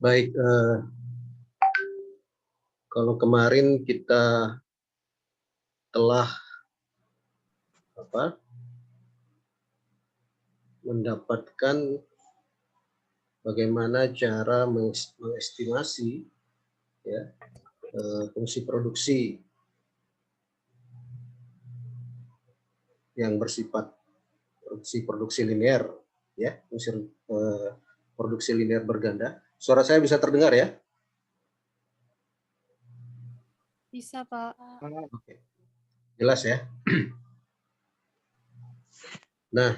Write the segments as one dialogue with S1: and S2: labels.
S1: Baik, kalau kemarin kita telah mendapatkan bagaimana cara mengestimasi ya, fungsi produksi yang bersifat produksi linear, ya, produksi linear berganda. Suara saya bisa terdengar ya?
S2: Bisa, Pak.
S1: Oke. Jelas ya? Nah,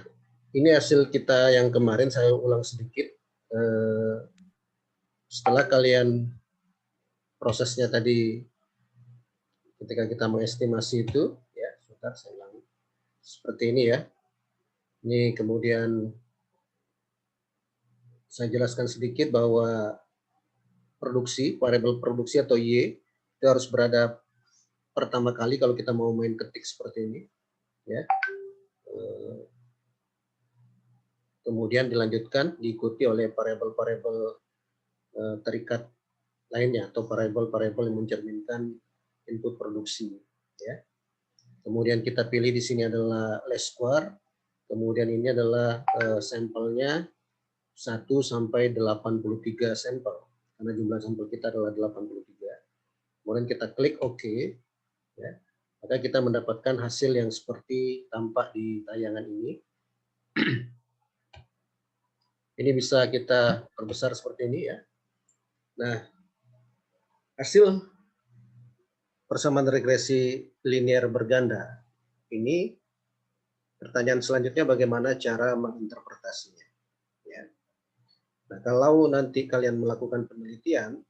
S1: ini hasil kita yang kemarin, saya ulang sedikit. Setelah kalian prosesnya tadi, ketika kita mengestimasi itu, ya, sebentar saya ulangi. Seperti ini ya. Ini kemudian saya jelaskan sedikit bahwa variabel produksi atau Y itu harus berada pertama kali kalau kita mau main ketik seperti ini, ya. Kemudian dilanjutkan diikuti oleh variabel-variabel terikat lainnya atau variabel-variabel yang mencerminkan input produksi, ya. Kemudian kita pilih di sini adalah least square, kemudian ini adalah sampelnya 1 sampai 83 sampel, karena jumlah sampel kita adalah 83. Kemudian kita klik OK, ya, maka kita mendapatkan hasil yang seperti tampak di tayangan ini. Ini bisa kita perbesar seperti ini ya. Nah, hasil persamaan regresi linear berganda ini, pertanyaan selanjutnya bagaimana cara menginterpretasinya, ya. Nah, kalau nanti kalian melakukan penelitian,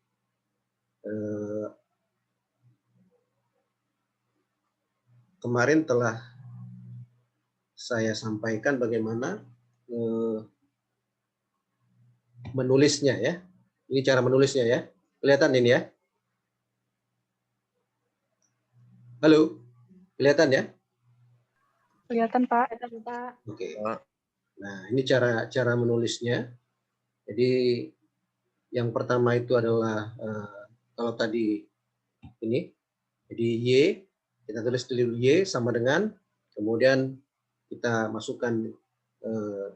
S1: kemarin telah saya sampaikan bagaimana menulisnya ya. Ini cara menulisnya ya. Kelihatan ini ya? Halo? Kelihatan ya?
S2: Kelihatan, Pak.
S1: Oke. Nah, ini cara menulisnya. Jadi yang pertama itu adalah kalau tadi ini, jadi Y, kita tulis dulu Y sama dengan, kemudian kita masukkan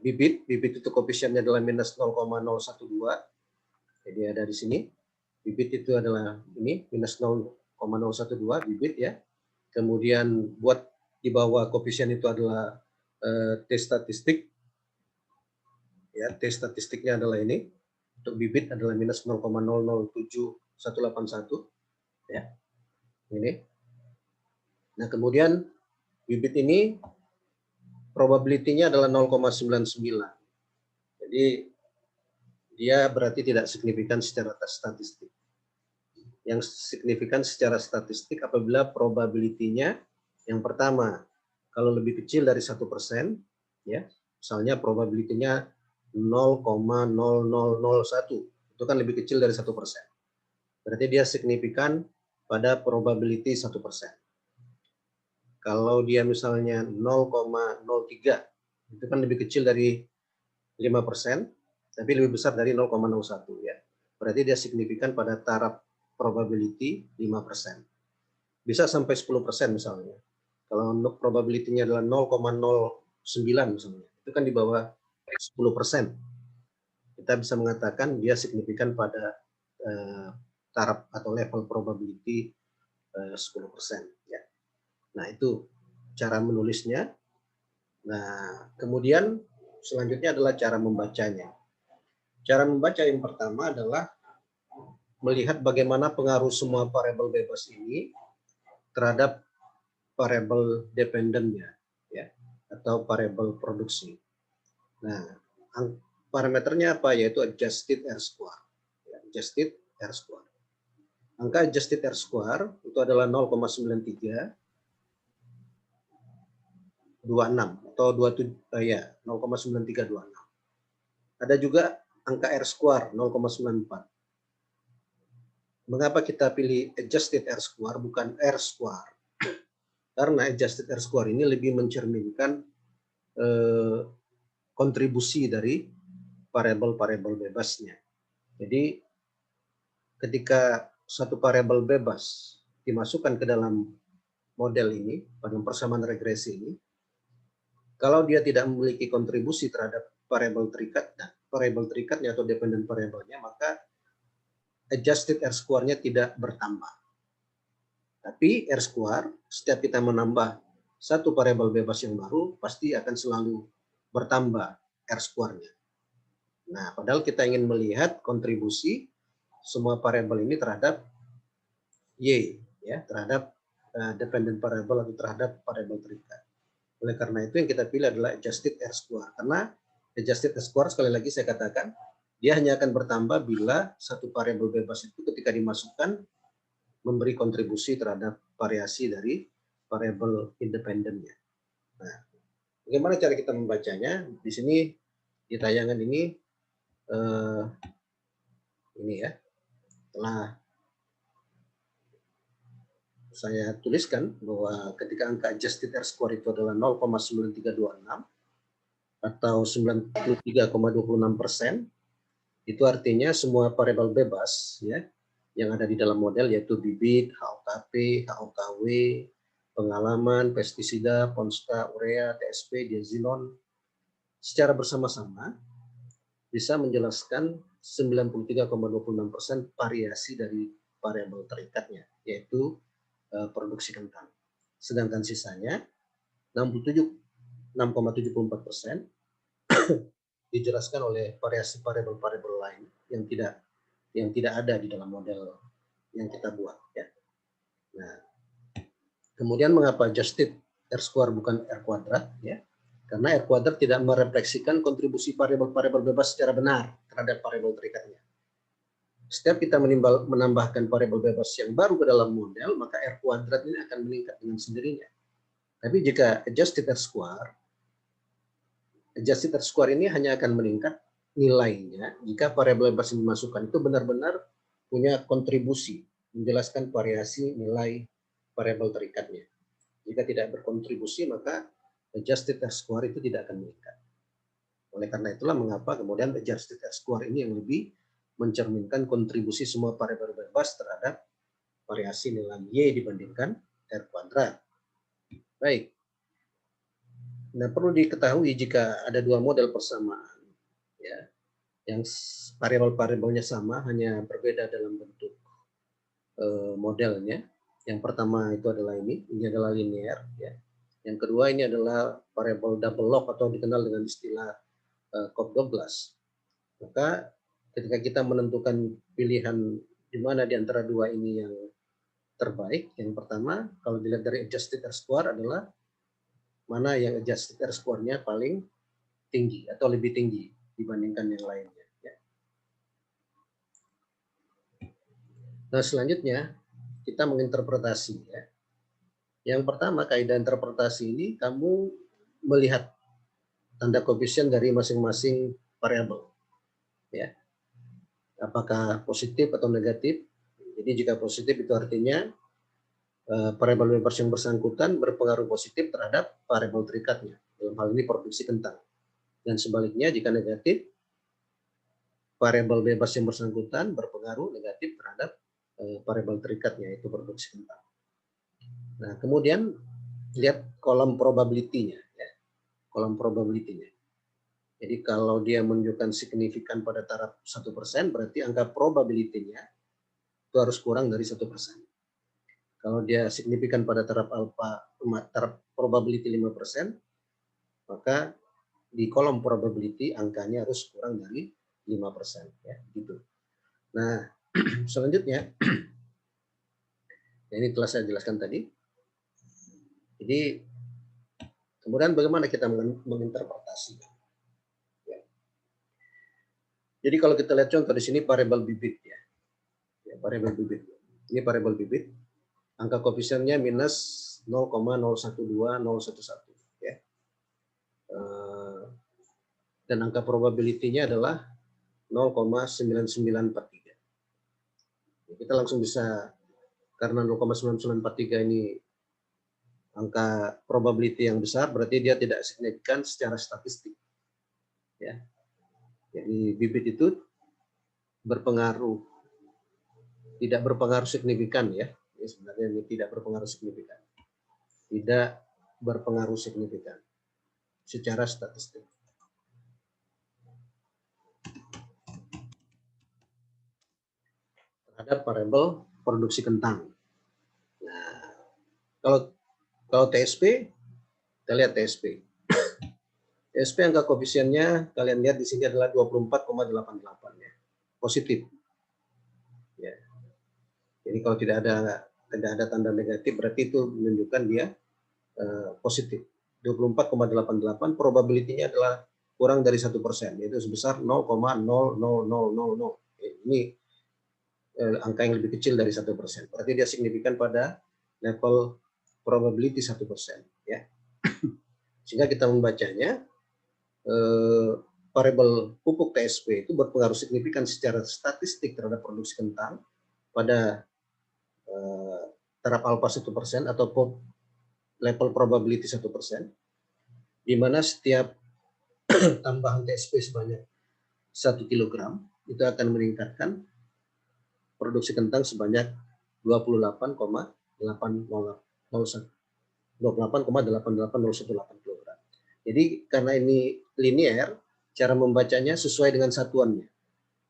S1: bibit itu koefisiennya adalah minus 0,012. Jadi ada di sini, bibit itu adalah ini, minus 0,012 bibit ya. Kemudian buat di bawah koefisien itu adalah T statistik. Ya, T statistiknya adalah ini. Untuk bibit adalah minus 0,007181. Ya, ini. Nah, kemudian bibit ini probability-nya adalah 0,99. Jadi dia berarti tidak signifikan secara statistik. Yang signifikan secara statistik apabila probability-nya yang pertama, kalau lebih kecil dari 1%, ya, misalnya probability-nya 0,0001, itu kan lebih kecil dari 1%. Berarti dia signifikan pada probability 1%. Kalau dia misalnya 0,03, itu kan lebih kecil dari 5%, tapi lebih besar dari 0,01 ya. Berarti dia signifikan pada taraf probability 5%. Bisa sampai 10% misalnya. Kalau probability-nya adalah 0,09 misalnya, itu kan di bawah 10%. Kita bisa mengatakan dia signifikan pada taraf atau level probability 10%. Ya. Nah, itu cara menulisnya. Nah, kemudian selanjutnya adalah cara membacanya. Cara membaca yang pertama adalah melihat bagaimana pengaruh semua variabel bebas ini terhadap variabel dependennya, ya, atau variabel produksi. Nah, parameternya apa? Yaitu adjusted R square. Ya, adjusted R square. Angka adjusted R square itu adalah 0,9326 atau 27 ya, 0,9326. Ada juga angka R square 0,94. Mengapa kita pilih adjusted R square bukan R square? Karena adjusted R square ini lebih mencerminkan kontribusi dari variabel-variabel bebasnya. Jadi ketika satu variabel bebas dimasukkan ke dalam model ini, pada persamaan regresi ini, kalau dia tidak memiliki kontribusi terhadap variabel terikatnya atau dependent variabelnya, maka adjusted R-square-nya tidak bertambah. Tapi R-square, setiap kita menambah satu variabel bebas yang baru, pasti akan selalu bertambah R-square-nya. Nah, padahal kita ingin melihat kontribusi semua variabel ini terhadap Y, ya, terhadap dependent variable atau terhadap variabel terikat. Oleh karena itu yang kita pilih adalah adjusted R-square. Karena adjusted R-square, sekali lagi saya katakan, dia hanya akan bertambah bila satu variabel bebas itu ketika dimasukkan memberi kontribusi terhadap variasi dari variabel independennya. Nah, bagaimana cara kita membacanya? Di sini di tayangan ini ya, telah saya tuliskan bahwa ketika angka adjusted R-square itu adalah 0,9326 atau 93,26%, itu artinya semua variabel bebas ya yang ada di dalam model, yaitu bibit, HOKP, HOKW, pengalaman, pestisida, ponska, urea, TSP, diazilon, secara bersama-sama bisa menjelaskan 93,26% variasi dari variabel terikatnya, yaitu produksi kentang. Sedangkan sisanya 6,74% dijelaskan oleh variasi variabel-variabel lain yang tidak ada di dalam model yang kita buat. Ya. Nah, kemudian mengapa adjusted R-square bukan R kuadrat? Ya, karena R kuadrat tidak merefleksikan kontribusi variabel-variabel bebas secara benar terhadap variabel terikatnya. Setiap kita menambahkan variabel bebas yang baru ke dalam model, maka R kuadrat ini akan meningkat dengan sendirinya. Tapi jika adjusted R-square ini hanya akan meningkat nilainya jika variabel bebas yang dimasukkan itu benar-benar punya kontribusi, menjelaskan variasi nilai variabel terikatnya. Jika tidak berkontribusi, maka adjusted R-square itu tidak akan meningkat. Oleh karena itulah mengapa kemudian adjusted R-square ini yang lebih mencerminkan kontribusi semua variabel bebas terhadap variasi nilai Y dibandingkan R kuadrat. Baik. Nah, perlu diketahui jika ada dua model persamaan, ya, yang variabel-variabelnya sama, hanya berbeda dalam bentuk modelnya. Yang pertama itu adalah ini adalah linear, ya. Yang kedua ini adalah variabel double log atau dikenal dengan istilah Cobb-12. Maka ketika kita menentukan pilihan di mana di antara dua ini yang terbaik, yang pertama kalau dilihat dari adjusted R-square adalah mana yang adjusted R-square-nya paling tinggi atau lebih tinggi dibandingkan yang lainnya. Ya. Nah, selanjutnya kita menginterpretasi. Ya. Yang pertama, kaidah interpretasi ini kamu melihat tanda koefisien dari masing-masing variabel. Ya. Apakah positif atau negatif? Jadi jika positif itu artinya variabel bebas yang bersangkutan berpengaruh positif terhadap variabel terikatnya. Dalam hal ini produksi kentang. Dan sebaliknya jika negatif, variabel bebas yang bersangkutan berpengaruh negatif terhadap variabel terikatnya, yaitu produksi kentang. Nah, kemudian lihat kolom probability-nya. Ya. Kolom probability-nya. Jadi kalau dia menunjukkan signifikan pada taraf 1%, berarti angka probability-nya itu harus kurang dari 1%. Kalau dia signifikan pada taraf alfa, taraf probability 5%, maka di kolom probability angkanya harus kurang dari 5%. Ya, gitu. Nah, selanjutnya, ini telah saya jelaskan tadi. Jadi, kemudian bagaimana kita menginterpretasi? Ya. Jadi kalau kita lihat contoh di sini variabel bibit, ya, variabel bibit. Ini variabel bibit. Angka koefisiennya minus 0,012011. Ya. Dan angka probability-nya adalah 0,9943. Kita langsung bisa, karena 0,9943 ini angka probability yang besar, berarti dia tidak signifikan secara statistik. Ya. Jadi bibit itu berpengaruh tidak berpengaruh signifikan ya. Ini sebenarnya ini tidak berpengaruh signifikan. Tidak berpengaruh signifikan secara statistik. Terhadap variabel produksi kentang. Nah, kalau TSP, kita lihat TSP. TSP angka koefisiennya kalian lihat di sini adalah 24,88 ya. Positif. Ya. Jadi kalau tidak ada tanda negatif berarti itu menunjukkan dia positif. 24,88 probability-nya adalah kurang dari 1%, yaitu sebesar 0,00000. Ini angka yang lebih kecil dari 1%. Berarti dia signifikan pada level probability 1%. Ya. Sehingga kita membacanya, variabel pupuk TSP itu berpengaruh signifikan secara statistik terhadap produksi kentang pada taraf alfa 1% atau level probability 1%, di mana setiap tambahan TSP sebanyak 1 kg itu akan meningkatkan produksi kentang sebanyak 28,880118 kg. Jadi karena ini linear, cara membacanya sesuai dengan satuannya.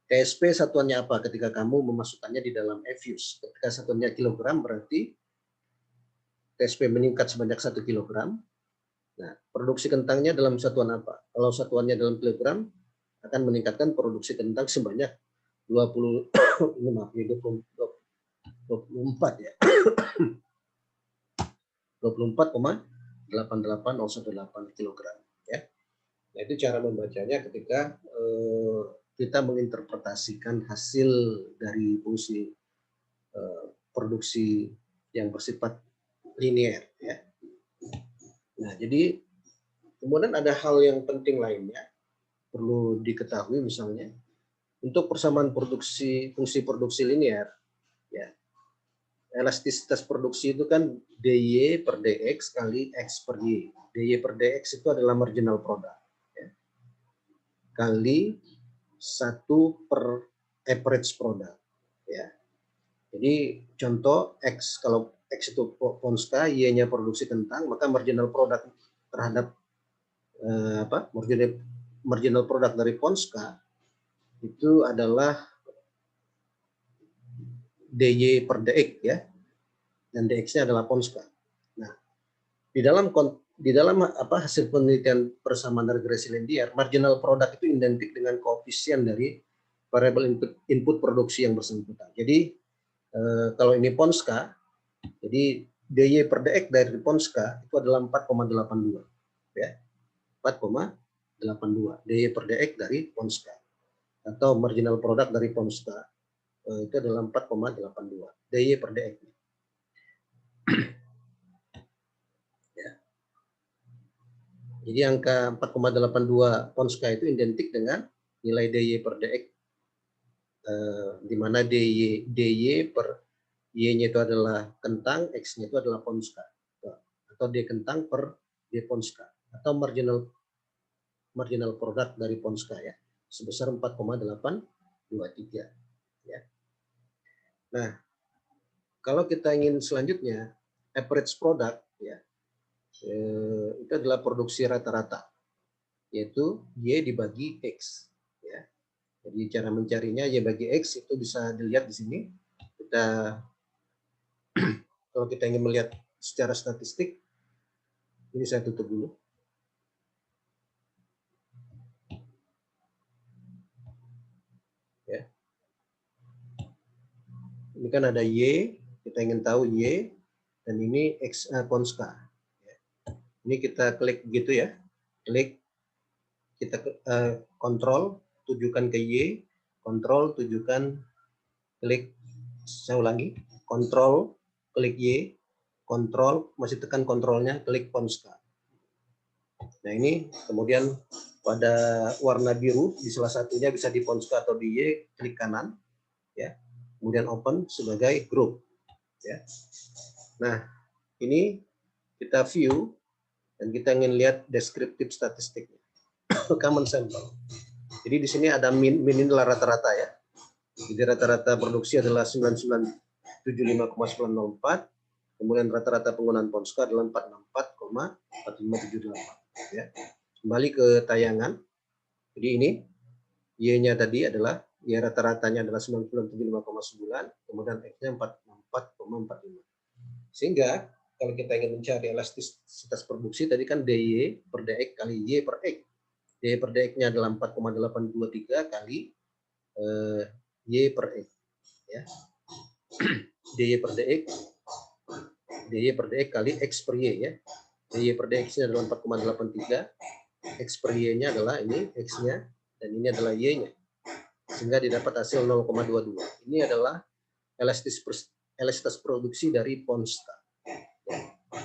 S1: TSP satuannya apa ketika kamu memasukkannya di dalam FUs? Ketika satuannya kilogram berarti TSP meningkat sebanyak 1 kg. Nah, produksi kentangnya dalam satuan apa? Kalau satuannya dalam kilogram, akan meningkatkan produksi kentang sebanyak 24 ya. 24,880118 kg ya. Nah, itu cara membacanya ketika kita menginterpretasikan hasil dari fungsi produksi yang bersifat linear ya. Nah, jadi kemudian ada hal yang penting lainnya perlu diketahui, misalnya untuk persamaan produksi fungsi produksi linear ya, elastisitas produksi itu kan dy per dx kali x per y. Dy per dx itu adalah marginal product ya, kali 1 per average product ya. Jadi contoh x, kalau x itu Ponska, y-nya produksi kentang, maka marginal product terhadap marginal product dari Ponska itu adalah dy per dx ya, dan dx-nya adalah Ponska. Nah, di dalam hasil penelitian persamaan regresi linear, marginal product itu identik dengan koefisien dari variabel input produksi yang bersangkutan. Jadi kalau ini Ponska, jadi dy per dx dari Ponska itu adalah 4,82 ya. 4,82 dy per dx dari Ponska, atau marginal product dari Ponska itu adalah 4,82 dy per dx ya. Jadi angka 4,82 Ponska itu identik dengan nilai dy per dx, di mana dy per y-nya itu adalah kentang, x-nya itu adalah Ponska, atau d kentang per d Ponska, atau marginal product dari Ponska ya, sebesar 4,823 ya. Nah, kalau kita ingin selanjutnya average product ya, itu adalah produksi rata-rata, yaitu y dibagi x ya. Jadi cara mencarinya y bagi x itu bisa dilihat di sini. Kalau kita ingin melihat secara statistik, ini saya tutup dulu. Ya. Ini kan ada y, kita ingin tahu y, dan ini x Ponska. Ya. Ini kita klik gitu ya, klik, kita kontrol, tujukan ke y, kontrol, tujukan, klik, saya ulangi, kontrol, klik y, kontrol, masih tekan kontrolnya, klik Ponska. Nah ini kemudian pada warna biru di salah satunya bisa di Ponska atau di y, klik kanan ya, kemudian open sebagai grup ya. Nah ini kita view dan kita ingin lihat deskriptif statistiknya. Common sample. Jadi di sini ada min ini adalah rata-rata ya. Jadi rata-rata produksi adalah 9975,904, kemudian rata-rata penggunaan Ponska adalah 464,4578. Ya. Kembali ke tayangan. Jadi ini Y-nya tadi adalah Y rata-ratanya adalah 9975,9, kemudian X-nya 464,45. Sehingga kalau kita ingin mencari elastisitas produksi tadi kan DY per DX kali Y per X. DY per DX-nya adalah 4,823 kali Y per X. Ya. DY per DX kali X per Y ya. DY per DX-nya adalah 4,83, X per Y-nya adalah ini X-nya, dan ini adalah Y-nya. Sehingga didapat hasil 0,22. Ini adalah elastisitas produksi dari Ponska.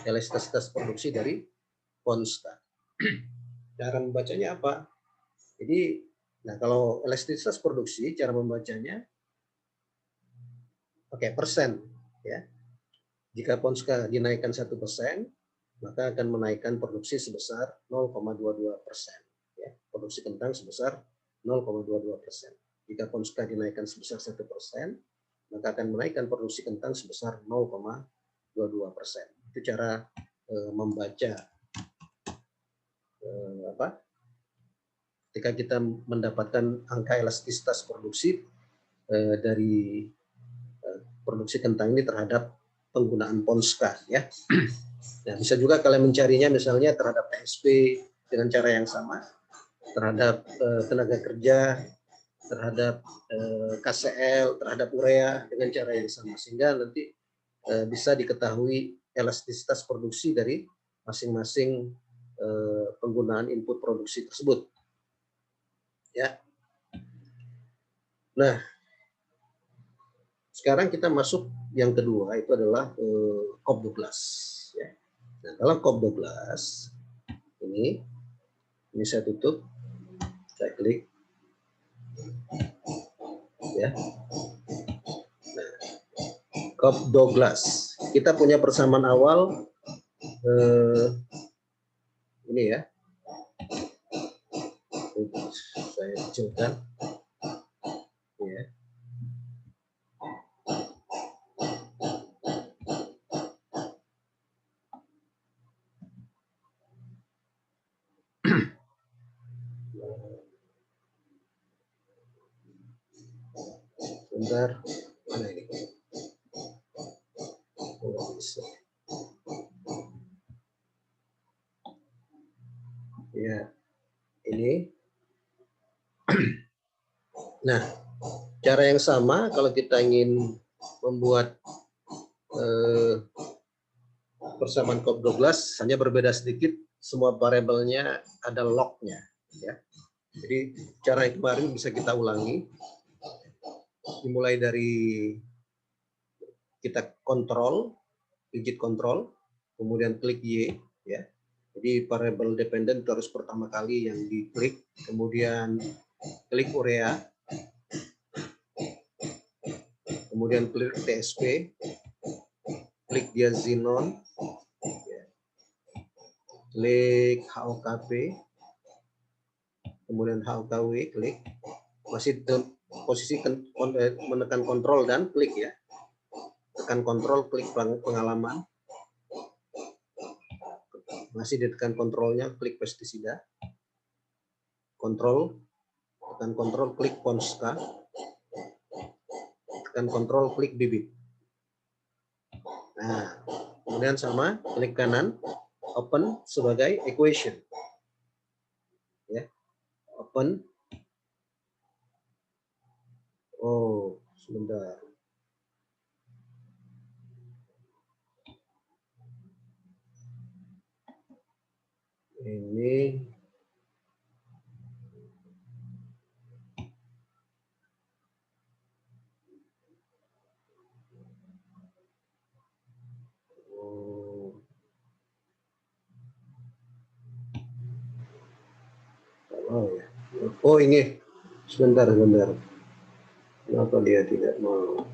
S1: Elastisitas produksi dari Ponska. Cara membacanya apa? Jadi, nah kalau elastisitas produksi, cara membacanya pakai persen. Ya. Jika Ponska dinaikkan 1%, maka akan menaikkan produksi sebesar 0,22%. Ya. Produksi kentang sebesar 0,22%. Jika Ponska dinaikkan sebesar 1%, maka akan menaikkan produksi kentang sebesar 0,22%. Itu cara membaca ketika kita mendapatkan angka elastisitas produksi dari produksi kentang ini terhadap penggunaan Ponska. Ya. Nah, bisa juga kalian mencarinya misalnya terhadap TSP dengan cara yang sama, terhadap tenaga kerja, terhadap KCL, terhadap urea dengan cara yang sama, sehingga nanti bisa diketahui elastisitas produksi dari masing-masing penggunaan input produksi tersebut. Ya. Nah, sekarang kita masuk yang kedua, itu adalah COP12. Ya. Nah, kalau COP12 ini saya tutup, saya klik. Ya. Nah, COP12. Kita punya persamaan awal ini ya. Saya kecilkan. Ya. Bentar, mana ini? Oh, bisa. Ya, ini. Nah, cara yang sama kalau kita ingin membuat persamaan COP12, hanya berbeda sedikit, semua variabelnya ada log-nya. Ya. Jadi cara yang kemarin bisa kita ulangi. Dimulai dari kita kontrol, digit kontrol, kemudian klik Y. Ya. Jadi variabel dependent harus pertama kali yang diklik, kemudian klik urea, kemudian klik TSP, klik diazinon, klik HOKP, kemudian HOKW, klik, masih posisi menekan kontrol dan klik ya, tekan kontrol, klik pengalaman, masih ditekan kontrolnya, klik pestisida, kontrol, tekan kontrol, klik Ponska, tekan kontrol, klik bibit. Nah, kemudian sama, klik kanan, open sebagai equation. Ya, open. Oh, sebentar. Ini oh ini sebentar. Kenapa dia tidak mau?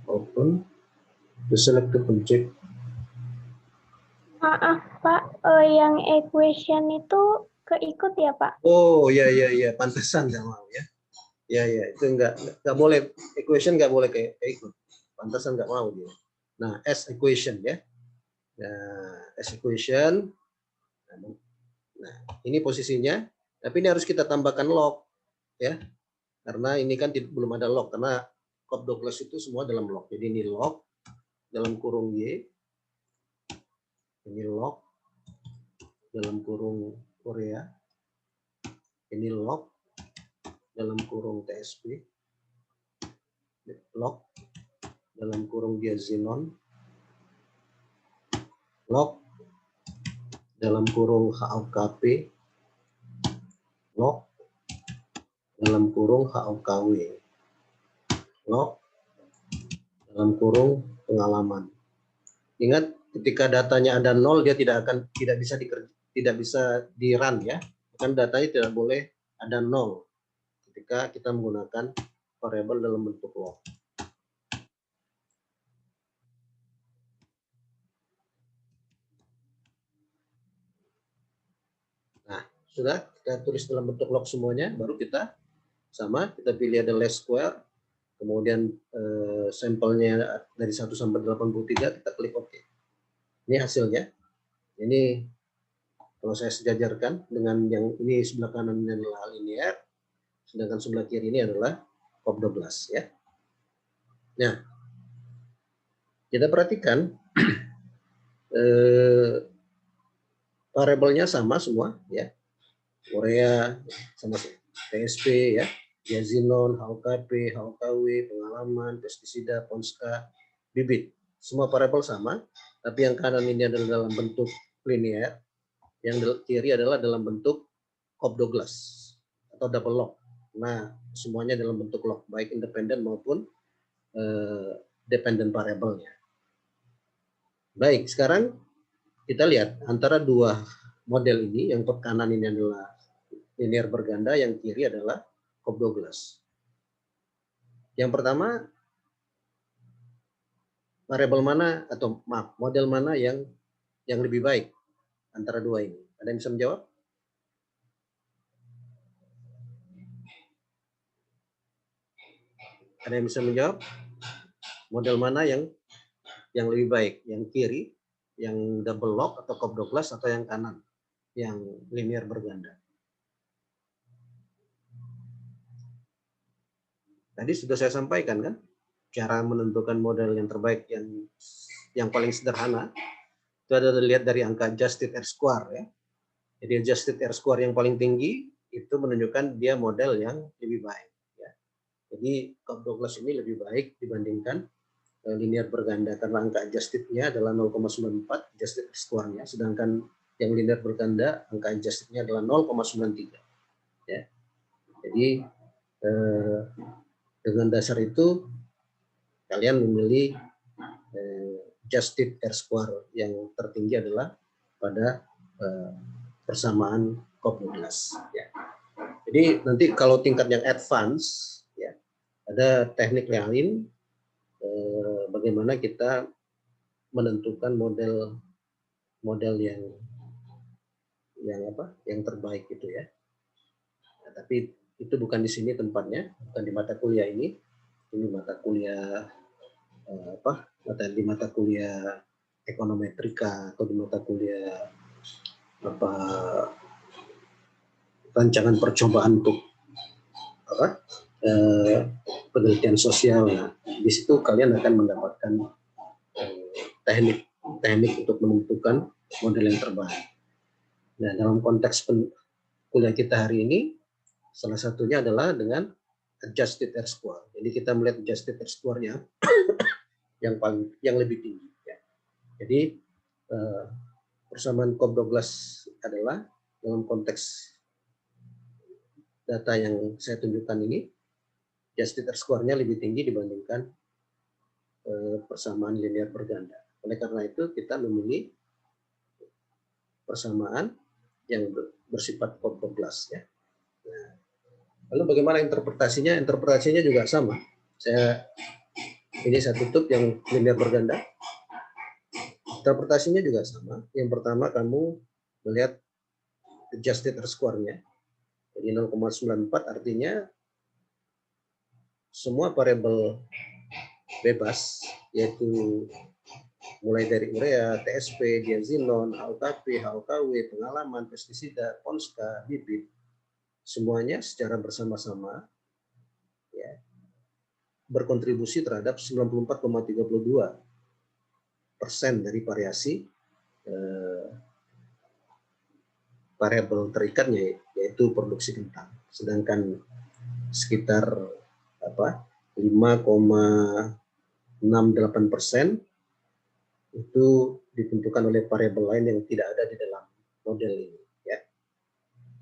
S1: Open the selected object.
S3: Maaf Pak, Yang equation itu keikut ya Pak?
S1: Oh iya, pantesan nggak mau ya. Ya, itu nggak boleh, equation nggak boleh kayak ikut. Pantesan nggak mau dia. Nah, S equation ya. Nah, S equation. Nah, ini posisinya. Tapi ini harus kita tambahkan log ya. Karena ini kan belum ada log, karena Cobb Douglas itu semua dalam log. Jadi ini log dalam kurung Y. Ini log dalam kurung Korea. Ini log dalam kurung TSP. Log dalam kurung diazinon. Log dalam kurung HOKP. Log dalam kurung HOKW. Log dalam kurung pengalaman. Ingat, ketika datanya ada 0, dia tidak bisa di run ya. Kan datanya tidak boleh ada 0 ketika kita menggunakan variabel dalam bentuk log. Nah, sudah kita tulis dalam bentuk log semuanya, baru kita pilih ada least square, kemudian sampelnya dari 1 sampai 83, kita klik OK. Ini hasilnya. Ini kalau saya sejajarkan dengan yang ini sebelah kanan ini adalah linear, sedangkan sebelah kiri ini adalah Cobb Douglas ya. Nah, kita perhatikan variabelnya sama semua ya. Korea sama TSP ya, diazinon, HOKP, HOKW, pengalaman, pestisida, ponska, bibit. Semua variabel sama, tapi yang kanan ini adalah dalam bentuk linear, yang kiri adalah dalam bentuk Cobb Douglas atau double log. Nah, semuanya dalam bentuk log, baik independen maupun dependent variabelnya. Baik, sekarang kita lihat antara dua model ini, yang kanan ini adalah linear berganda, yang kiri adalah Cobb Douglas. Yang pertama, variabel mana atau model mana yang lebih baik antara dua ini? Ada yang bisa menjawab? Ada yang bisa menjawab? Model mana yang lebih baik? Yang kiri, yang double log atau Cobb Douglas, atau yang kanan, yang linear berganda? Tadi sudah saya sampaikan kan, cara menentukan model yang terbaik, yang paling sederhana itu adalah dilihat dari angka adjusted R-square ya. Jadi adjusted R-square yang paling tinggi itu menunjukkan dia model yang lebih baik ya. Jadi Cobb Douglas ini lebih baik dibandingkan linear berganda karena angka adjustednya adalah 0,94 adjusted R-square-nya, sedangkan yang linear berganda angka adjustednya adalah 0,93 ya. Jadi dengan dasar itu kalian memilih adjusted R-square yang tertinggi adalah pada persamaan Cobb Douglas ya. Jadi nanti kalau tingkat yang advance ya, ada teknik lain bagaimana kita menentukan model yang terbaik itu ya. Nah, tapi itu bukan di sini tempatnya, bukan di mata kuliah ini. Ini mata kuliah di mata kuliah ekonometrika atau di mata kuliah rancangan percobaan untuk penelitian sosial. Nah, di situ kalian akan mendapatkan teknik untuk menentukan model yang terbaik. Nah, dalam konteks kuliah kita hari ini, salah satunya adalah dengan adjusted R-square. Jadi kita melihat adjusted R-square-nya yang lebih tinggi. Ya. Jadi persamaan Cobb Douglas adalah dalam konteks data yang saya tunjukkan ini, adjusted R-square-nya lebih tinggi dibandingkan persamaan linear berganda. Oleh karena itu kita memilih persamaan yang bersifat Cobb Douglas ya. Nah, lalu bagaimana interpretasinya? Interpretasinya juga sama. Ini saya tutup yang linear berganda. Interpretasinya juga sama. Yang pertama, kamu melihat adjusted R-square-nya. Jadi 0,94 artinya semua variabel bebas, yaitu mulai dari urea, TSP, diazinon, HOKP, HOKW, pengalaman, pestisida, ponska, bibit, semuanya secara bersama-sama ya, berkontribusi terhadap 94,32% dari variasi variabel terikatnya, yaitu produksi kentang. Sedangkan sekitar 5,68% itu ditentukan oleh variabel lain yang tidak ada di dalam model ini. Ya.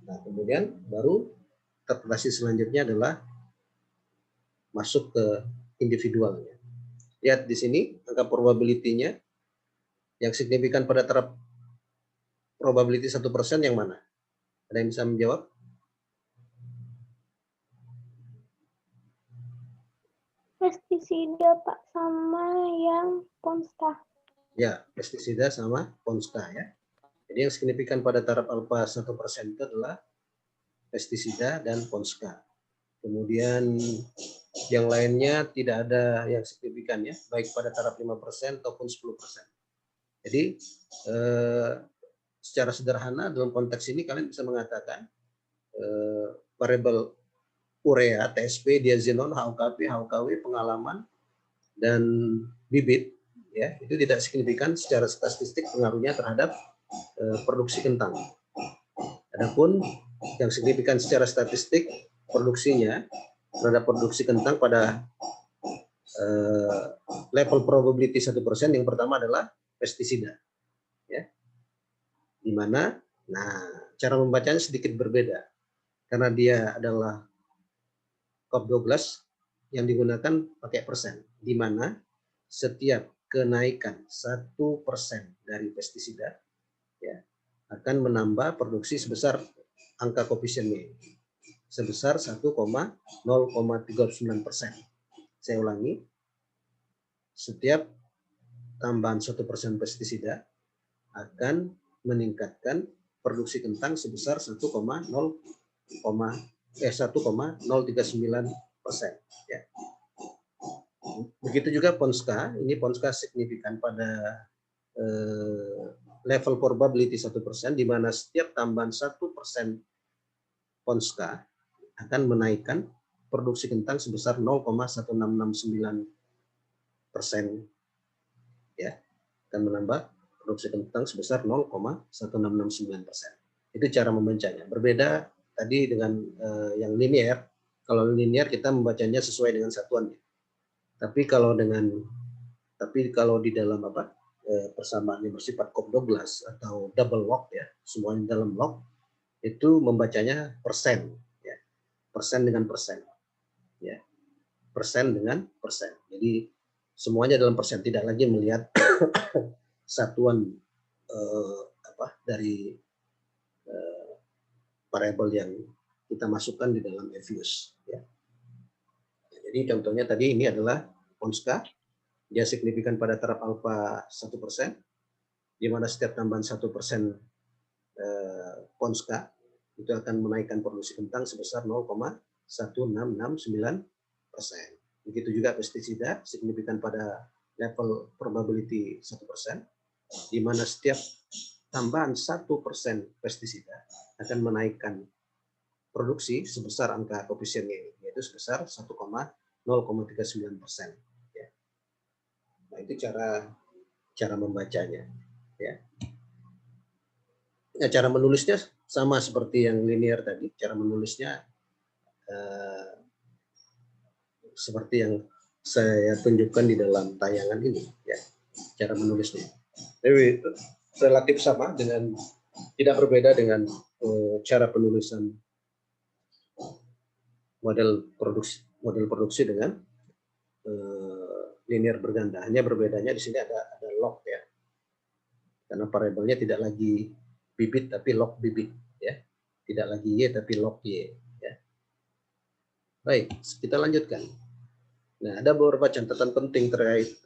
S1: Nah, kemudian baru interpretasi selanjutnya adalah masuk ke individualnya. Lihat di sini angka probability-nya yang signifikan pada taraf probability 1% yang mana? Ada yang bisa menjawab?
S3: Pestisida Pak, sama yang ponska.
S1: Ya, pestisida sama ponska ya. Jadi yang signifikan pada taraf alfa 1% itu adalah pestisida dan ponska. Kemudian yang lainnya tidak ada yang signifikan ya, baik pada taraf 5% ataupun 10%. Jadi secara sederhana dalam konteks ini kalian bisa mengatakan variabel urea, TSP, diazinon, HOKP, HOKW, pengalaman, dan bibit ya itu tidak signifikan secara statistik pengaruhnya terhadap produksi kentang. Adapun yang signifikan secara statistik produksinya terhadap produksi kentang pada level probability 1% yang pertama adalah pestisida. Ya. Di mana cara membacanya sedikit berbeda karena dia adalah COP12 yang digunakan pakai persen, di mana setiap kenaikan 1% dari pestisida ya, akan menambah produksi sebesar angka koefisiennya sebesar 1,039%. Saya ulangi, setiap tambahan 1% pestisida akan meningkatkan produksi kentang sebesar 1,039%. Ya. Begitu juga ponska, ini ponska signifikan pada level probability 1%, di mana setiap tambahan 1% ponska akan menaikkan produksi kentang sebesar 0,1669%. Ya, akan menambah produksi kentang sebesar 0,1669%. Itu cara membacanya. Berbeda tadi dengan yang linear. Kalau linear kita membacanya sesuai dengan satuannya. Tapi kalau di dalam persamaan yang bersifat COP12 atau double log ya, semuanya dalam log, itu membacanya persen ya. Persen dengan persen. Ya. Persen dengan persen. Jadi semuanya dalam persen, tidak lagi melihat satuan dari variabel yang kita masukkan di dalam EVIUS ya. Jadi contohnya tadi ini adalah ponska, dia signifikan pada taraf alfa 1%, di mana setiap tambahan 1% ponska itu akan menaikkan produksi kentang sebesar 0,1669%. Begitu juga pestisida signifikan pada level probability 1%, di mana setiap tambahan 1% pestisida akan menaikkan produksi sebesar angka koefisiennya ini, yaitu sebesar 1,039%. Ya. Nah, itu cara membacanya. Ya. Nah, cara menulisnya sama seperti yang linear tadi. Cara menulisnya seperti yang saya tunjukkan di dalam tayangan ini. Ya. Cara menulisnya. Jadi relatif sama, dengan tidak berbeda dengan cara penulisan model produksi dengan linear berganda. Hanya berbedanya di sini ada log ya, karena variabelnya tidak lagi bibit tapi log bibit ya, tidak lagi y tapi log y ya. Baik, kita lanjutkan. Nah, ada beberapa catatan penting terkait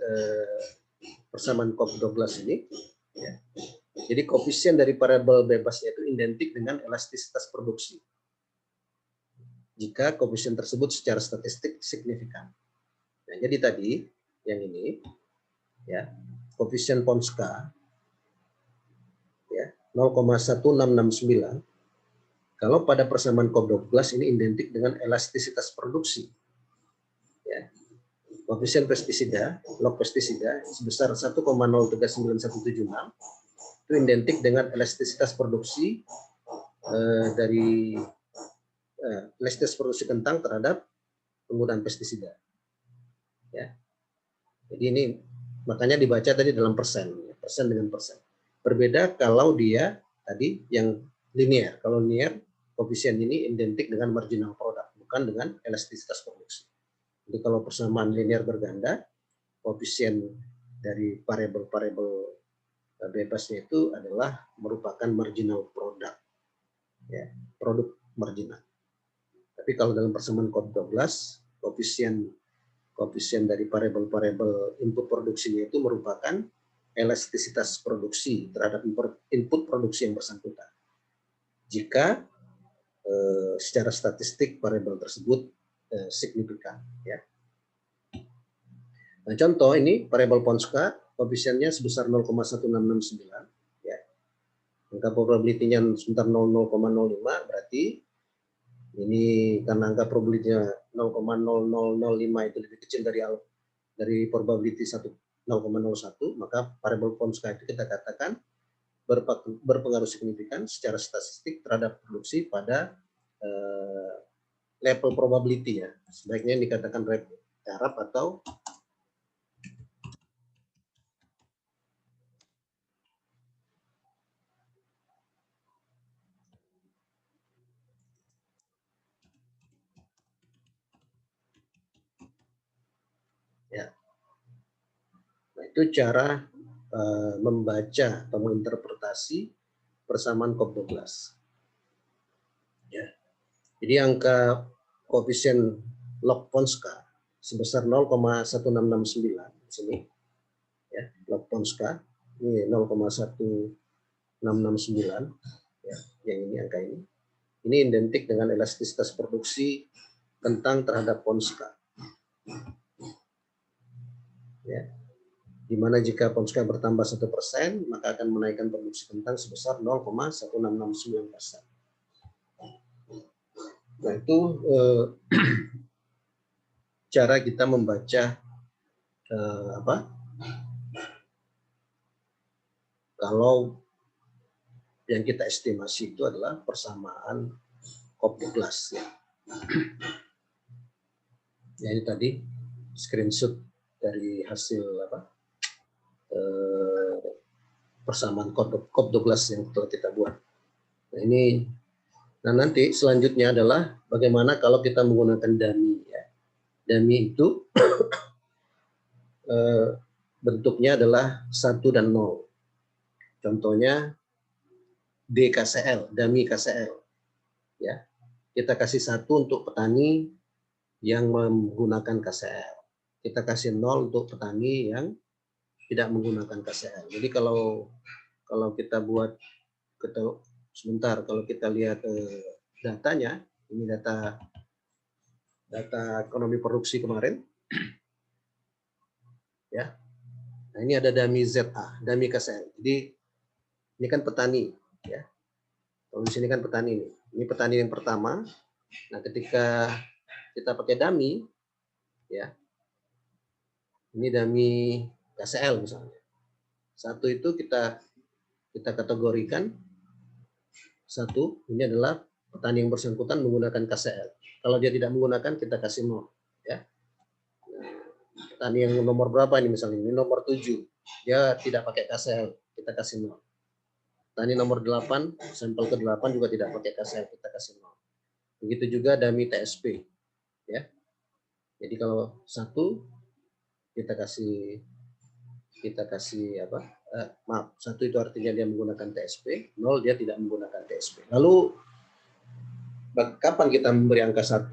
S1: persamaan COP12 ini ya. Jadi koefisien dari variabel bebasnya itu identik dengan elastisitas produksi. Jika koefisien tersebut secara statistik signifikan. Nah, jadi tadi yang ini ya, koefisien Ponska ya 0,1669. Kalau pada persamaan COP12 ini identik dengan elastisitas produksi. Ya. Koefisien pestisida, log pestisida sebesar 1,039176 itu identik dengan elastisitas produksi dari elastisitas produksi kentang terhadap penggunaan pestisida. Ya. Jadi ini makanya dibaca tadi dalam persen dengan persen. Berbeda kalau dia tadi yang linear. Kalau linear, koefisien ini identik dengan marginal product, bukan dengan elastisitas produksi. Jadi kalau persamaan linear berganda, koefisien dari variabel-variabel bebasnya itu adalah merupakan marginal product, ya, produk marginal. Tapi kalau dalam persamaan COP12, koefisien dari variabel-variabel input produksinya itu merupakan elastisitas produksi terhadap input produksi yang bersangkutan. Jika secara statistik variabel tersebut signifikan, ya. Nah, contoh ini variabel Ponska, koefisiennya sebesar 0,1669, ya. Angka probability-nya sebentar 0,05, berarti ini karena angka probability-nya 0,0005 itu lebih kecil dari probability 0,01, maka variabel Ponska itu kita katakan berpengaruh signifikan secara statistik terhadap produksi pada level probability, ya. Sebaiknya dikatakan Arab atau ya. Nah, itu cara membaca atau menginterpretasi persamaan COP12. Ya. Jadi angka koefisien log Ponska sebesar 0,1669 di sini. Ya, log Ponska ini 0,1669, ya, yang ini angka ini. Ini identik dengan elastisitas produksi kentang terhadap Ponska. Ya. Di mana jika Ponska bertambah 1%, maka akan menaikkan produksi kentang sebesar 0,1669%. Nah, itu cara kita membaca kalau yang kita estimasi itu adalah persamaan COP12, ya. Jadi tadi screenshot dari hasil persamaan COP12 yang telah kita buat. Nah, ini, nah nanti selanjutnya adalah bagaimana kalau kita menggunakan dummy, ya. Dummy itu bentuknya adalah 1 dan 0. Contohnya DKCL, dummy KCL. Ya. Kita kasih 1 untuk petani yang menggunakan KCL. Kita kasih 0 untuk petani yang tidak menggunakan KCL. Jadi kalau kita buat sebentar, kalau kita lihat datanya, ini data ekonomi produksi kemarin, ya. Nah, ini ada dummy ZA, dummy KCL. Jadi ini kan petani, ya. Kalau di sini kan petani nih. Ini petani yang pertama. Nah, ketika kita pakai dummy, ya. Ini dummy KCL misalnya. 1 itu kita kategorikan 1, ini adalah petani yang bersangkutan menggunakan KCL. Kalau dia tidak menggunakan, kita kasih 0, ya. Nah, petani yang nomor berapa ini misalnya? Ini nomor 7. Dia tidak pakai KCL, kita kasih 0. Petani nomor 8, sampel ke-8 juga tidak pakai KCL, kita kasih 0. Begitu juga dummy TSP, ya. Jadi kalau 1 kita kasih maaf, 1 itu artinya dia menggunakan TSP, 0 dia tidak menggunakan TSP. Lalu kapan kita memberi angka 1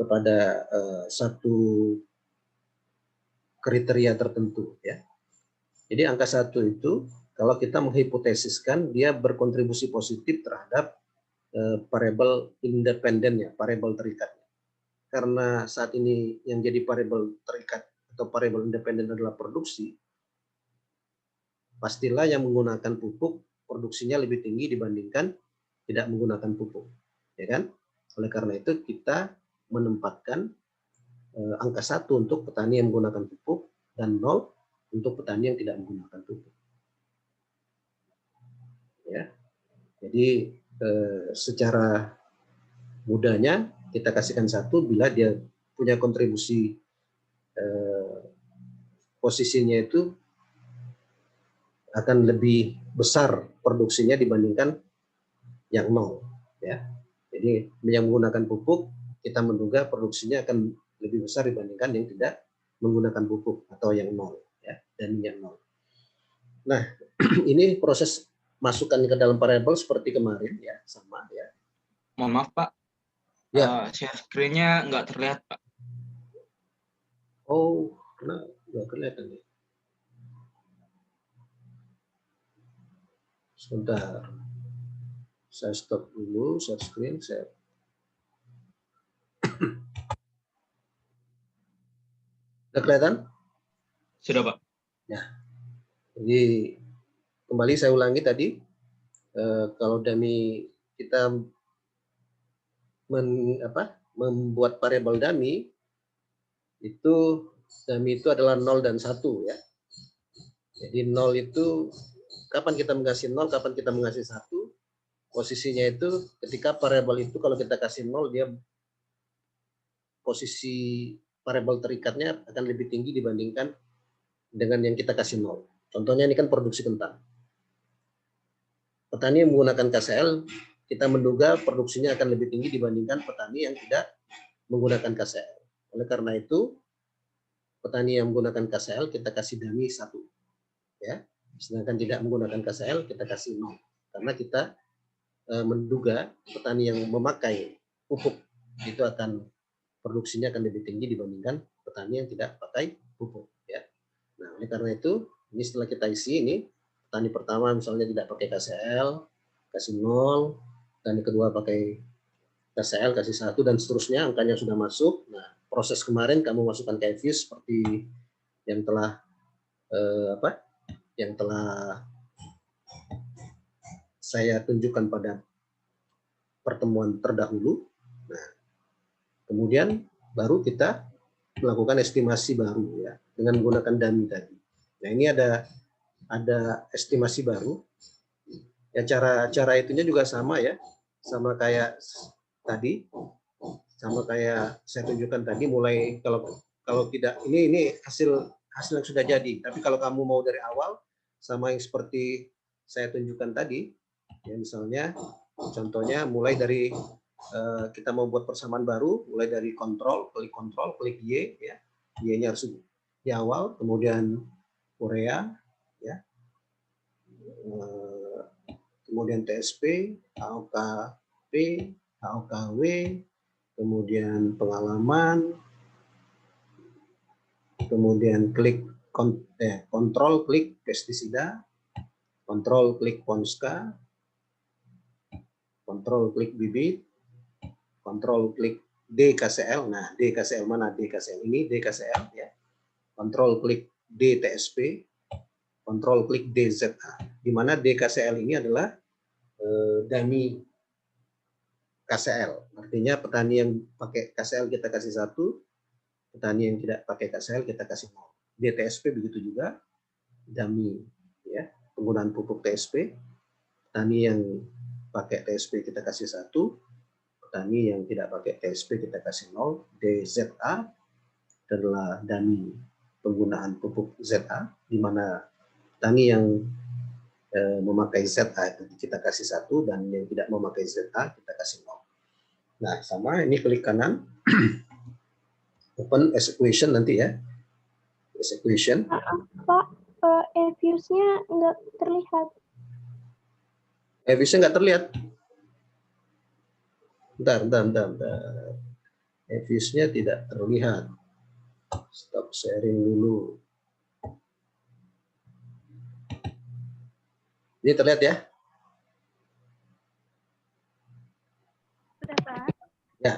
S1: kepada satu kriteria tertentu, ya. Jadi angka 1 itu kalau kita menghipotesiskan dia berkontribusi positif terhadap variabel independennya, variabel terikatnya. Karena saat ini yang jadi variabel terikat atau variabel independen adalah produksi, pastilah yang menggunakan pupuk produksinya lebih tinggi dibandingkan tidak menggunakan pupuk, ya kan? Oleh karena itu kita menempatkan angka 1 untuk petani yang menggunakan pupuk dan 0 untuk petani yang tidak menggunakan pupuk. Ya, jadi secara mudahnya kita kasihkan 1 bila dia punya kontribusi posisinya itu akan lebih besar produksinya dibandingkan yang 0. Ya, jadi yang menggunakan pupuk kita menduga produksinya akan lebih besar dibandingkan yang tidak menggunakan pupuk atau yang 0, ya, dan yang 0. Nah, ini proses masukkan ke dalam variabel seperti kemarin, ya, sama, ya.
S4: Mohon maaf, Pak.
S1: Ya.
S4: Share screen-nya nggak terlihat, Pak.
S1: Oh, nah, nggak kelihatan nih. Sebentar. Saya stop dulu, share screen, saya. Sudah kelihatan?
S4: Sudah, Pak.
S1: Ya. Jadi kembali saya ulangi tadi, kalau dummy kita membuat variabel dummy itu adalah 0 dan 1, ya. Jadi 0 itu kapan kita mengasih 0, kapan kita mengasih 1, posisinya itu ketika variabel itu kalau kita kasih 0 dia posisi variabel terikatnya akan lebih tinggi dibandingkan dengan yang kita kasih 0. Contohnya ini kan produksi kentang. Petani yang menggunakan KCL, kita menduga produksinya akan lebih tinggi dibandingkan petani yang tidak menggunakan KCL. Oleh karena itu, petani yang menggunakan KCL kita kasih dummy 1. Ya. Sedangkan tidak menggunakan KCL kita kasih 0. Karena kita menduga petani yang memakai pupuk itu akan produksinya akan lebih tinggi dibandingkan petani yang tidak pakai pupuk, ya. Nah, oleh karena itu ini setelah kita isi ini, petani pertama misalnya tidak pakai KCL kasih 0, petani kedua pakai KCL kasih 1 dan seterusnya, angkanya sudah masuk. Nah, proses kemarin kamu masukkan ke Evius seperti yang telah yang telah saya tunjukkan pada pertemuan terdahulu. Nah, kemudian baru kita melakukan estimasi baru, ya, dengan menggunakan dummy tadi. Nah, ini ada estimasi baru. Ya, cara itunya juga sama, ya. Sama kayak tadi. Sama kayak saya tunjukkan tadi, mulai kalau tidak ini hasil yang sudah jadi. Tapi kalau kamu mau dari awal sama yang seperti saya tunjukkan tadi, ya, misalnya contohnya mulai dari kita mau buat persamaan baru, mulai dari klik Y, ya. Y-nya harus di awal, kemudian Korea, ya. Kemudian TSP, AOKP, AOKW, kemudian pengalaman, kemudian kontrol klik pestisida, kontrol klik Ponska, kontrol klik bibit, kontrol klik DKCL. Nah, DKCL mana? DKCL ini, DKCL, ya. Kontrol klik DTSP, kontrol klik DZA. Di mana DKCL ini adalah dummy KCL. Artinya petani yang pakai KCL kita kasih 1, petani yang tidak pakai KCL kita kasih 0. DTSP begitu juga, dummy, ya, penggunaan pupuk TSP. Petani yang pakai TSP kita kasih 1, petani yang tidak pakai TSP kita kasih 0. DZA adalah dummy penggunaan pupuk ZA, di mana petani yang memakai ZA kita kasih 1 dan yang tidak memakai ZA kita kasih 0. Nah, sama ini klik kanan open as equation nanti, ya. As equation.
S3: Pak, Evius-nya nggak terlihat.
S1: Evius-nya nggak terlihat. Bentar. Evius-nya tidak terlihat. Stop sharing dulu. Ini terlihat ya?
S2: Sudah, Pak.
S1: Ya.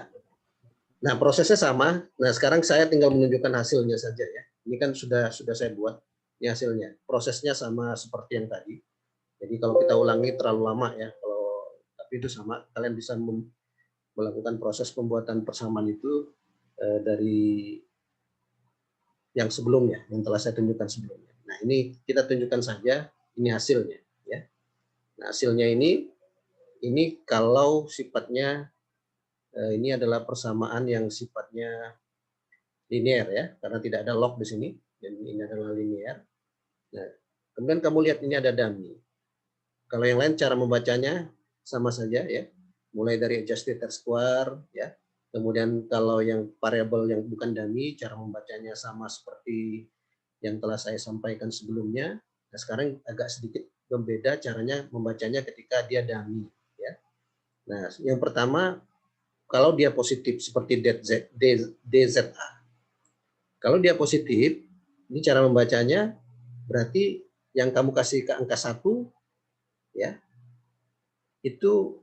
S1: Nah, prosesnya sama. Nah, sekarang saya tinggal menunjukkan hasilnya saja ya. Ini kan sudah saya buat. Ini hasilnya. Prosesnya sama seperti yang tadi. Jadi kalau kita ulangi terlalu lama ya. Tapi itu sama. Kalian bisa melakukan proses pembuatan persamaan itu dari yang sebelumnya, yang telah saya tunjukkan sebelumnya. Nah, ini kita tunjukkan saja. Ini hasilnya. Ya. Nah, hasilnya ini kalau sifatnya ini adalah persamaan yang sifatnya linear ya, karena tidak ada log di sini, dan ini adalah linear. Nah, kemudian kamu lihat ini ada dummy. Kalau yang lain cara membacanya sama saja ya, mulai dari adjusted square ya. Kemudian kalau yang variabel yang bukan dummy, cara membacanya sama seperti yang telah saya sampaikan sebelumnya. Nah, sekarang agak sedikit berbeda caranya membacanya ketika dia dummy ya. Nah, yang pertama kalau dia positif seperti DZA. Kalau dia positif, ini cara membacanya berarti yang kamu kasih ke angka 1 ya, itu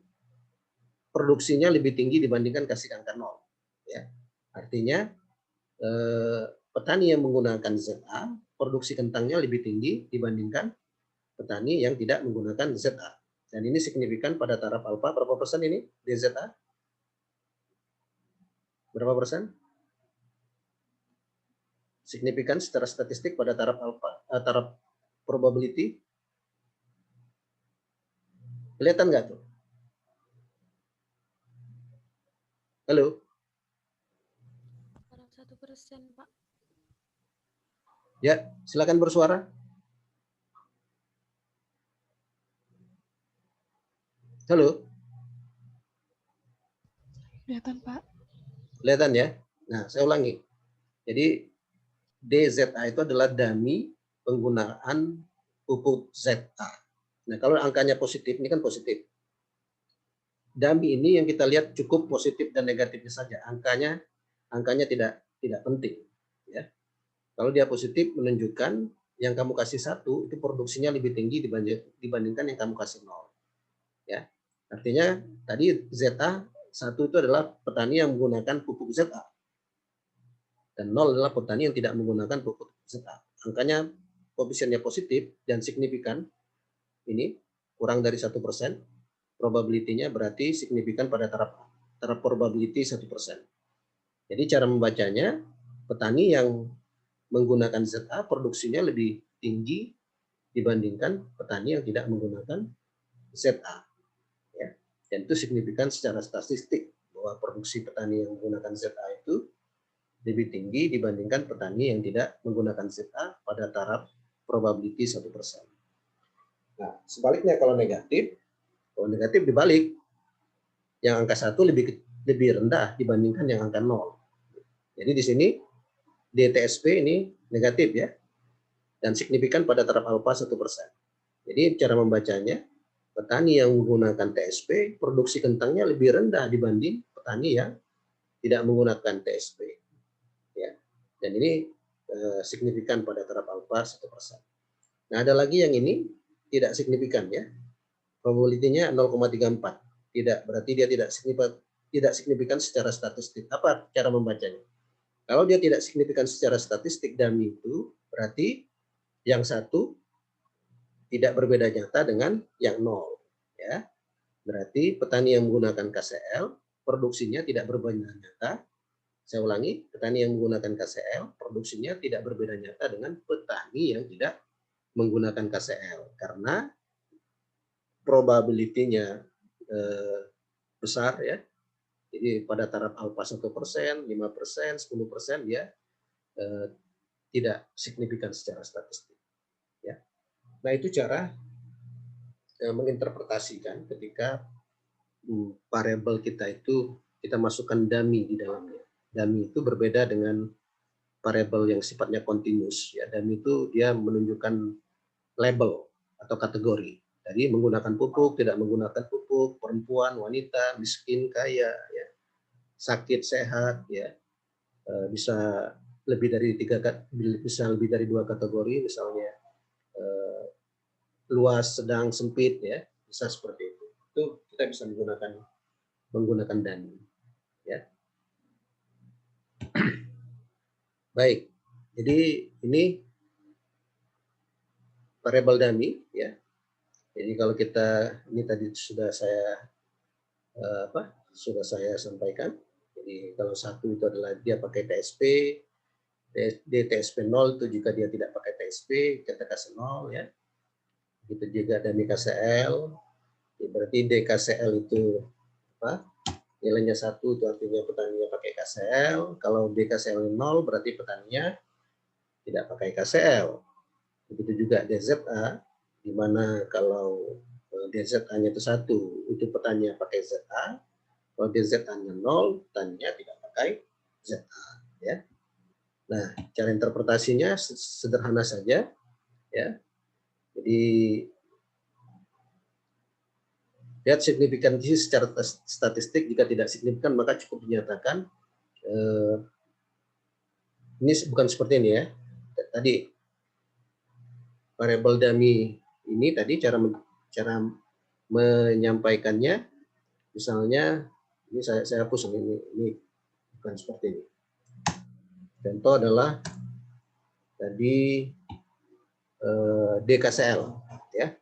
S1: produksinya lebih tinggi dibandingkan kasih ke angka 0 ya. Artinya petani yang menggunakan ZA, produksi kentangnya lebih tinggi dibandingkan petani yang tidak menggunakan ZA. Dan ini signifikan pada taraf alfa. Berapa persen ini DZA? Berapa persen? Signifikan secara statistik pada taraf alfa, taraf probability. Kelihatan nggak tuh? Halo?
S2: 1%, Pak.
S1: Ya, silakan bersuara. Halo?
S2: Kelihatan, Pak.
S1: Kelihatan ya? Nah, saya ulangi. Jadi DZA itu adalah dummy penggunaan pupuk ZA. Nah, kalau angkanya positif, ini kan positif. Dummy ini yang kita lihat cukup positif dan negatifnya saja. Angkanya tidak penting. Ya. Kalau dia positif menunjukkan yang kamu kasih 1 itu produksinya lebih tinggi dibandingkan yang kamu kasih 0. Ya. Artinya tadi ZA 1 itu adalah petani yang menggunakan pupuk ZA. Dan 0 adalah petani yang tidak menggunakan pupuk ZA. Angkanya koefisiennya positif dan signifikan. Ini kurang dari 1%. Probability-nya berarti signifikan pada taraf probability 1%. Jadi cara membacanya, petani yang menggunakan ZA produksinya lebih tinggi dibandingkan petani yang tidak menggunakan ZA. Ya. Dan itu signifikan secara statistik bahwa produksi petani yang menggunakan ZA itu lebih tinggi dibandingkan petani yang tidak menggunakan ZA pada taraf probability 1%. Nah, sebaliknya kalau negatif dibalik. Yang angka 1 lebih rendah dibandingkan yang angka 0. Jadi di sini DTSP ini negatif ya. Dan signifikan pada taraf alfa 1%. Jadi cara membacanya, petani yang menggunakan TSP, produksi kentangnya lebih rendah dibanding petani yang tidak menggunakan TSP. Ya. Dan ini signifikan pada taraf alfa 1%. Nah, ada lagi yang ini tidak signifikan ya. Probability-nya 0,34. Tidak, berarti dia tidak signifikan secara statistik. Apa cara membacanya? Kalau dia tidak signifikan secara statistik dummy itu, berarti yang 1 tidak berbeda nyata dengan yang 0. Ya. Berarti petani yang menggunakan KCL, produksinya tidak berbeda nyata. Saya ulangi, petani yang menggunakan KCL, produksinya tidak berbeda nyata dengan petani yang tidak menggunakan KCL. Karena probability-nya besar ya. Jadi pada taraf alfa 1%, 5%, 10% ya tidak signifikan secara statistik. Ya. Nah, itu cara menginterpretasikan ketika variabel kita itu kita masukkan dummy di dalamnya. Dummy itu berbeda dengan variabel yang sifatnya continuous. Ya, dummy itu dia menunjukkan label atau kategori. Jadi menggunakan pupuk, tidak menggunakan pupuk, perempuan, wanita, miskin, kaya, ya, sakit, sehat, ya, bisa lebih dari 2 kategori, misalnya luas, sedang, sempit, ya, bisa seperti itu. Itu kita bisa menggunakan dummy, ya. Baik, jadi ini variabel dummy, ya. Jadi kalau kita ini tadi sudah saya sampaikan. Jadi kalau satu itu adalah dia pakai TSP, DTSP 0 itu jika dia tidak pakai TSP, kita kasih 0, ya. Begitu juga dummy KCL, berarti DKCL itu apa? Nilainya 1 itu artinya petaninya pakai KCL. Kalau DKCL 0 berarti petaninya tidak pakai KCL. Begitu juga DZA, di mana kalau DZA-nya itu 1, itu petaninya pakai ZA. Kalau DZA-nya 0, petaninya tidak pakai ZA. Ya. Nah, cara interpretasinya sederhana saja. Ya. Jadi, lihat signifikansi secara statistik. Jika tidak signifikan, maka cukup dinyatakan. Ini bukan seperti ini, ya. Tadi variabel dummy ini tadi cara menyampaikannya, misalnya ini saya hapus ini bukan seperti ini. Contoh adalah tadi DKCL, ya.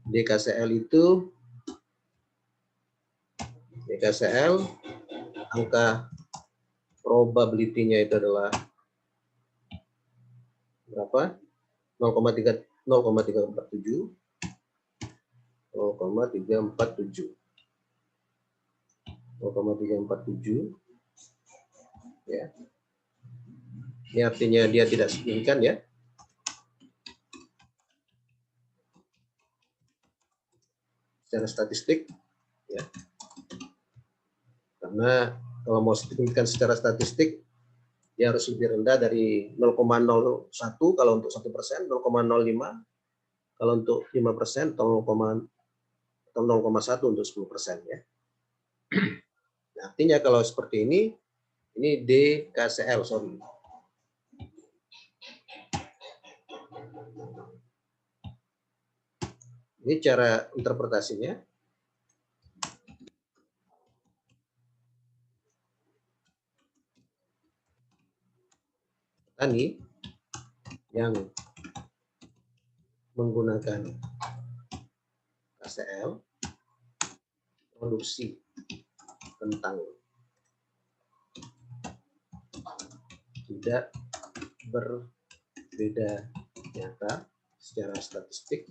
S1: DKCL itu angka probability-nya itu adalah berapa? 0,347. Ya. Ini artinya dia tidak signifikan, ya. Secara statistik, ya. Karena kalau mau signifikan secara statistik, dia harus lebih rendah dari 0,01 kalau untuk 1%, 0,05 kalau untuk 5%, atau 0,1 untuk 10%, ya. Nah, artinya kalau seperti ini DKCL, sorry. Ini cara interpretasinya. Petani yang menggunakan KCL produksi kentang tidak berbeda nyata secara statistik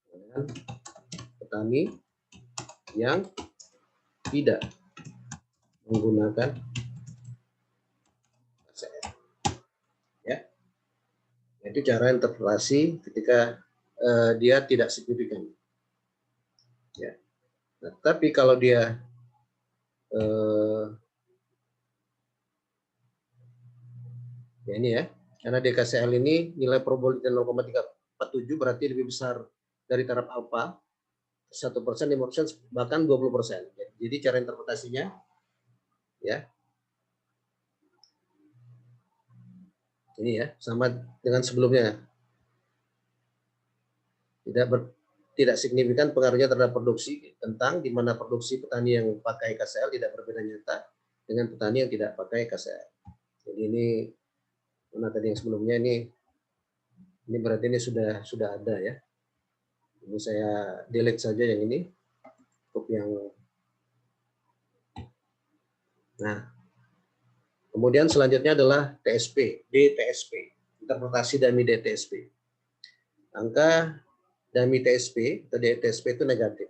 S1: dengan petani yang tidak menggunakan KCL, ya. Itu cara interpretasi ketika dia tidak signifikan, ya. Nah, tapi kalau dia ya ini, ya, karena DKCL ini nilai probability 0,347 berarti lebih besar dari taraf alfa 1%, 5%, bahkan 20%. Jadi cara interpretasinya, ya, ini, ya, sama dengan sebelumnya. Tidak signifikan pengaruhnya terhadap produksi kentang, di mana produksi petani yang pakai KCL tidak berbeda nyata dengan petani yang tidak pakai KCL. Jadi ini mana tadi yang sebelumnya ini berarti ini sudah ada, ya. Ini saya delete saja yang ini untuk yang. Nah, kemudian selanjutnya adalah TSP, DTSP, interpretasi dummy DTSP. Angka dummy TSP atau DTSP itu negatif,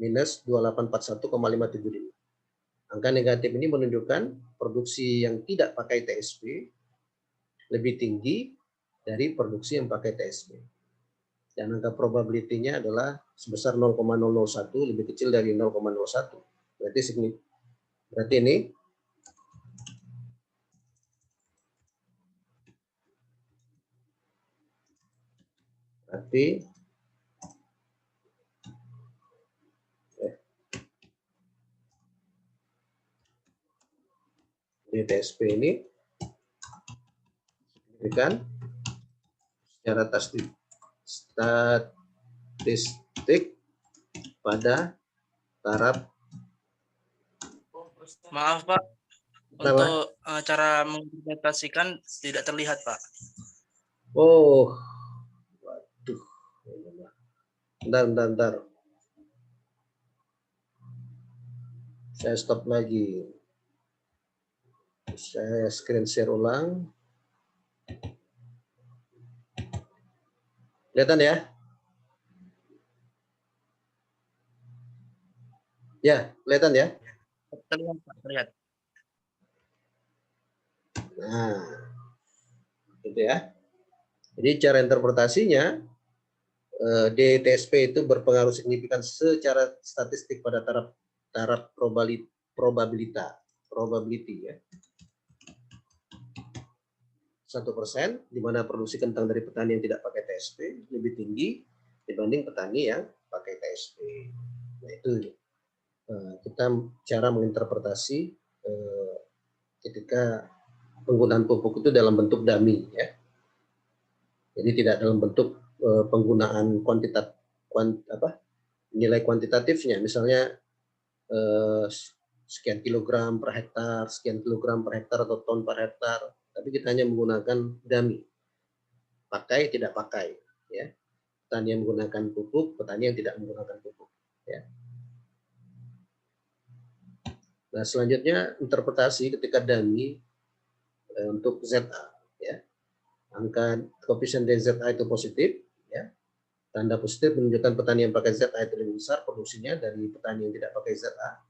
S1: minus 2841,575. Angka negatif ini menunjukkan produksi yang tidak pakai TSP lebih tinggi dari produksi yang pakai TSP. Dan angka probability-nya adalah sebesar 0,001, lebih kecil dari 0,01. Berarti ini DTSP ini signifikan Secara statistik pada taraf
S5: Maaf Pak,
S1: Kenapa?
S5: untuk cara menginterpretasikan tidak terlihat Pak.
S1: Oh, waduh. Bentar. Saya stop lagi. Saya screen share ulang. Kelihatan ya? Ya, kelihatan ya?
S5: Terlihat Pak, terlihat.
S1: Nah, gitu ya. Jadi cara interpretasinya, DTSP itu berpengaruh signifikan secara statistik pada taraf probability ya. 1%, di mana produksi kentang dari petani yang tidak pakai TSP lebih tinggi dibanding petani yang pakai TSP. Nah itu kita cara menginterpretasi ketika penggunaan pupuk itu dalam bentuk dummy ya. Jadi tidak dalam bentuk penggunaan nilai kuantitatifnya, misalnya sekian kilogram per hektar, sekian kilogram per hektar atau ton per hektar, tapi kita hanya menggunakan dummy, pakai tidak pakai, ya. Petani yang menggunakan pupuk, petani yang tidak menggunakan pupuk, ya. Nah selanjutnya interpretasi ketika dummy untuk ZA, ya. Angka koefisien DZA itu positif, ya. Tanda positif menunjukkan petani yang pakai ZA itu lebih besar produksinya dari petani yang tidak pakai ZA.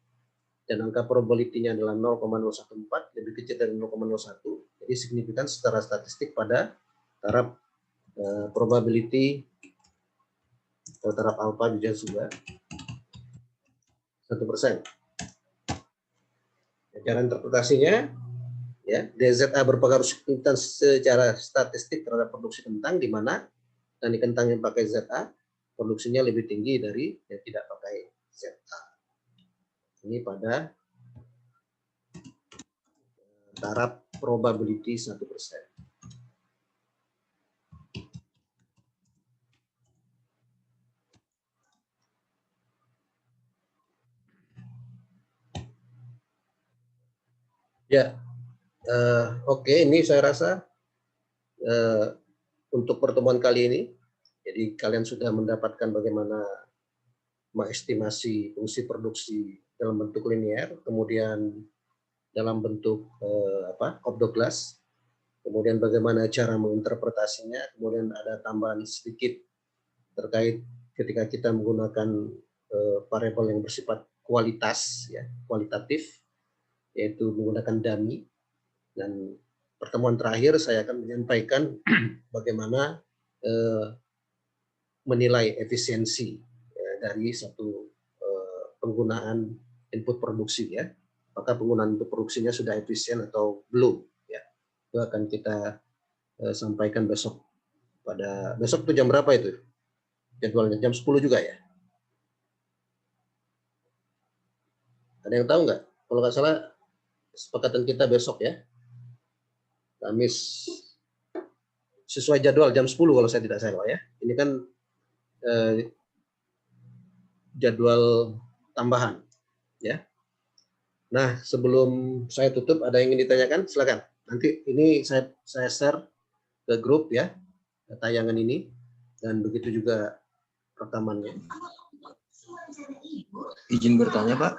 S1: Dan angka probability-nya adalah 0,014, lebih kecil dari 0,01. Jadi signifikan secara statistik pada taraf probability atau taraf alfa juga 1%. Cara interpretasinya, ya, DZA berpengaruh signifikan secara statistik terhadap produksi kentang, di mana petani kentang yang pakai ZA produksinya lebih tinggi dari yang tidak pakai ZA. Ini pada taraf probability 1%. Ya, oke, ini saya rasa untuk pertemuan kali ini, jadi kalian sudah mendapatkan bagaimana mengestimasi fungsi produksi dalam bentuk linear, kemudian dalam bentuk Cobb-Douglas, kemudian bagaimana cara menginterpretasinya, kemudian ada tambahan sedikit terkait ketika kita menggunakan variabel yang bersifat kualitas, ya, kualitatif, yaitu menggunakan dummy. Dan pertemuan terakhir saya akan menyampaikan bagaimana menilai efisiensi dari satu penggunaan input produksi, ya. Apakah penggunaan input produksinya sudah efisien atau belum, ya. Itu akan kita sampaikan besok. Besok itu jam berapa itu? Jadwalnya jam 10 juga ya? Ada yang tahu nggak? Kalau nggak salah kesepakatan kita besok ya. Kamis sesuai jadwal jam 10 kalau saya tidak salah ya. Ini kan jadwal tambahan ya. Nah, sebelum saya tutup ada yang ingin ditanyakan? Silakan. Nanti ini saya share ke grup ya, tayangan ini, dan begitu juga rekamannya.
S4: Izin bertanya, Pak.